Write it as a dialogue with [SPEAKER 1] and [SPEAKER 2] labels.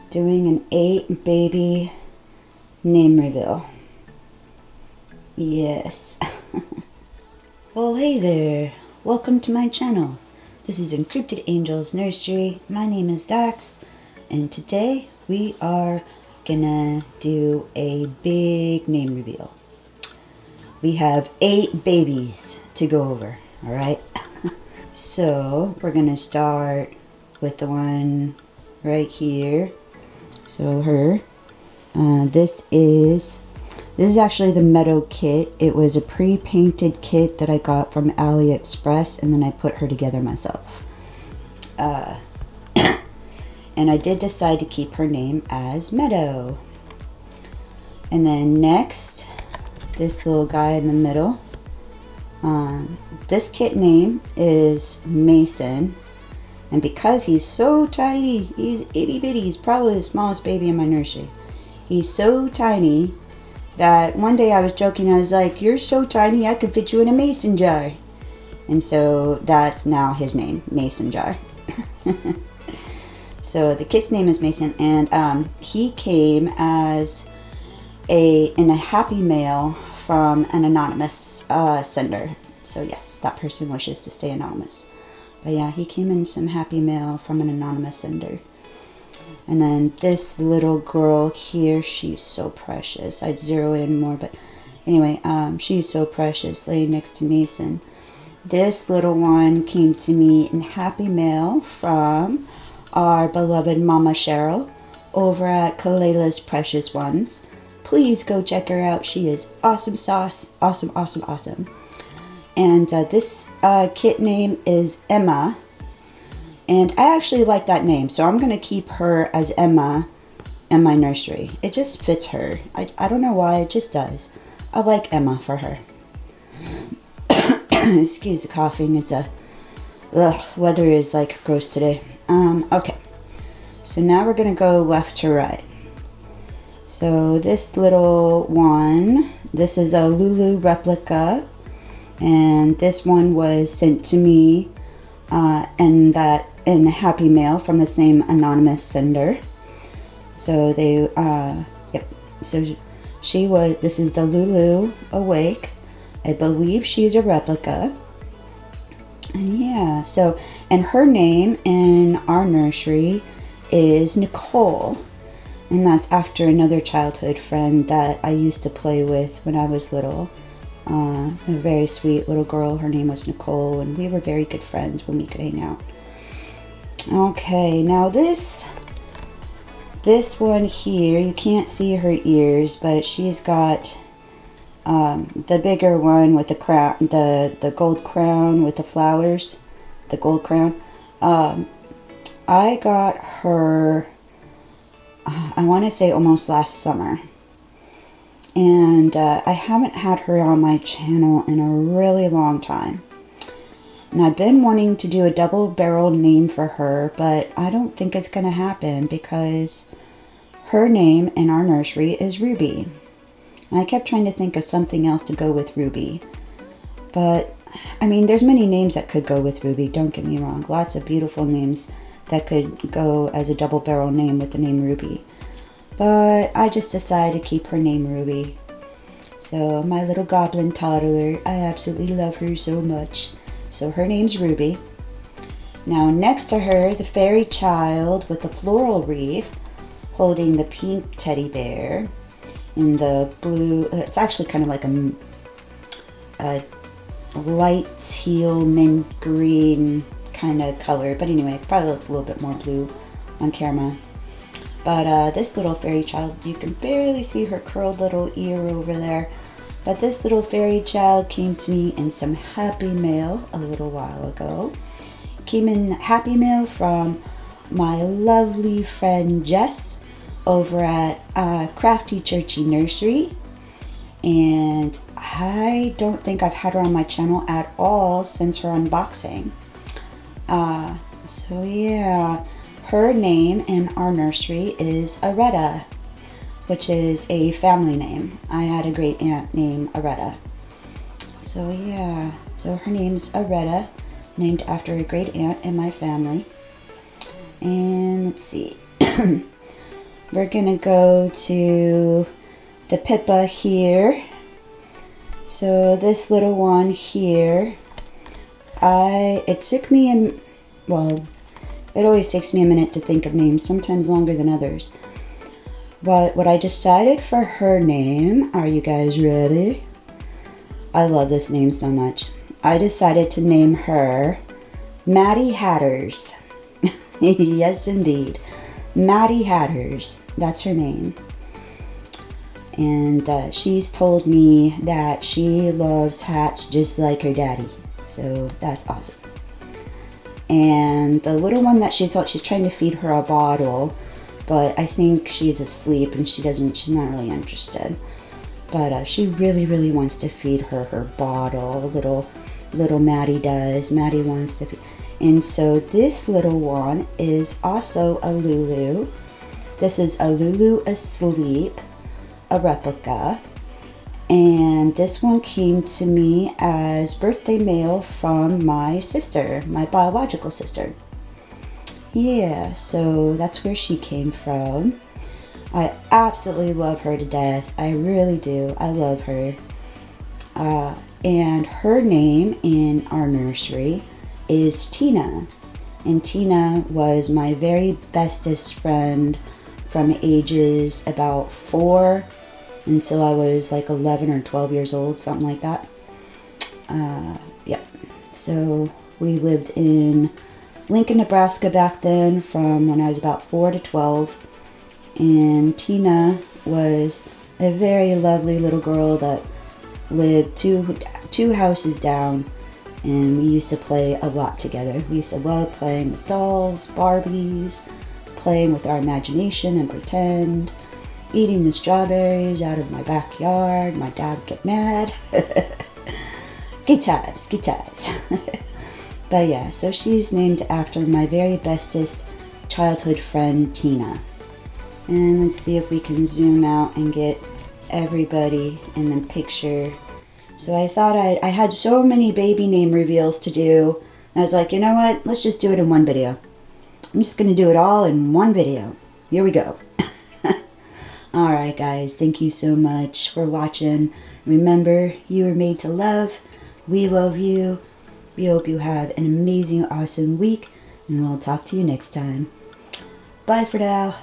[SPEAKER 1] doing an 8 baby name reveal. Yes. Well, hey there. Welcome to my channel. This is Encrypted Angels Nursery. My name is Dax, and today we are gonna do a big name reveal. We have 8 babies to go over, alright? So we're gonna start with the one right here. So her. This is actually the Meadow kit. It was a pre-painted kit that I got from AliExpress, and then I put her together myself. And I did decide to keep her name as Meadow. And then next, this little guy in the middle. This kit name is Mason. And because he's so tiny, he's itty bitty, he's probably the smallest baby in my nursery. He's so tiny that one day I was joking, I was like, "You're so tiny, I could fit you in a mason jar." And so that's now his name, Mason Jar. So the kid's name is Mason, and he came as in a happy mail from an anonymous sender. So yes, that person wishes to stay anonymous. But yeah, he came in some happy mail from an anonymous sender. And then this little girl here, she's so precious. I'd zero in more, but anyway, she's so precious, laying next to Mason. This little one came to me in happy mail from our beloved Mama Cheryl over at Kaleila's Precious Ones. Please go check her out. She is awesome sauce. Awesome, awesome, awesome. And this kit name is Emma. And I actually like that name, so I'm going to keep her as Emma in my nursery. It just fits her. I don't know why, it just does. I like Emma for her. Excuse the coughing. It's weather is like gross today. Okay. So now we're going to go left to right. So this little one, this is a Lulu replica. And this one was sent to me in a happy mail from the same anonymous sender. So they, yep. So this is the Lulu Awake. I believe she's a replica. And yeah, and her name in our nursery is Nicole. And that's after another childhood friend that I used to play with when I was little. A very sweet little girl. Her name was Nicole, and we were very good friends when we could hang out. Okay, now this one here, you can't see her ears, but she's got the bigger one with the crown, the gold crown with the flowers, the gold crown. I got her, I want to say almost last summer. And I haven't had her on my channel in a really long time. And I've been wanting to do a double-barrel name for her, but I don't think it's going to happen because her name in our nursery is Ruby. And I kept trying to think of something else to go with Ruby. But, I mean, there's many names that could go with Ruby, don't get me wrong. Lots of beautiful names that could go as a double-barrel name with the name Ruby. But I just decided to keep her name Ruby. So my little goblin toddler, I absolutely love her so much. So her name's Ruby. Now next to her, the fairy child with the floral wreath, holding the pink teddy bear in the blue. It's actually kind of like a light teal mint green kind of color. But anyway, it probably looks a little bit more blue on camera. But this little fairy child, you can barely see her curled little ear over there. But this little fairy child came to me in some happy mail a little while ago. Came in happy mail from my lovely friend Jess over at Crafty Churchy Nursery. And I don't think I've had her on my channel at all since her unboxing. So yeah. Her name in our nursery is Aretta, which is a family name. I had a great aunt named Aretta. So yeah, so her name's Aretta, named after a great aunt in my family. And let's see. we're gonna go to the Pippa here. So this little one here, it took me well, it always takes me a minute to think of names, sometimes longer than others. But what I decided for her name, are you guys ready? I love this name so much. I decided to name her Maddie Hatters. Yes, indeed. Maddie Hatters. That's her name. And she's told me that she loves hats just like her daddy. So that's awesome. And the little one that she's trying to feed her a bottle, but I think she's asleep and she's not really interested. But she really, really wants to feed her bottle. Little Maddie does. Maddie wants to feed. And so this little one is also a Lulu. This is a Lulu Asleep, a replica. And this one came to me as birthday mail from my sister, my biological sister. Yeah, so that's where she came from. I absolutely love her to death. I really do. I love her. And her name in our nursery is Tina. And Tina was my very bestest friend from ages about 4 until I was like 11 or 12 years old, something like that. Yep. So we lived in Lincoln, Nebraska back then from when I was about 4 to 12. And Tina was a very lovely little girl that lived two houses down, and we used to play a lot together. We used to love playing with dolls, Barbies, playing with our imagination and pretend, eating the strawberries out of my backyard. My dad would get mad. Good times. But yeah, so she's named after my very bestest childhood friend, Tina. And let's see if we can zoom out and get everybody in the picture. So I thought I had so many baby name reveals to do. I was like, you know what? Let's just do it in one video. I'm just going to do it all in one video. Here we go. Alright guys, thank you so much for watching. Remember, you were made to love. We love you. We hope you have an amazing, awesome week. And we'll talk to you next time. Bye for now.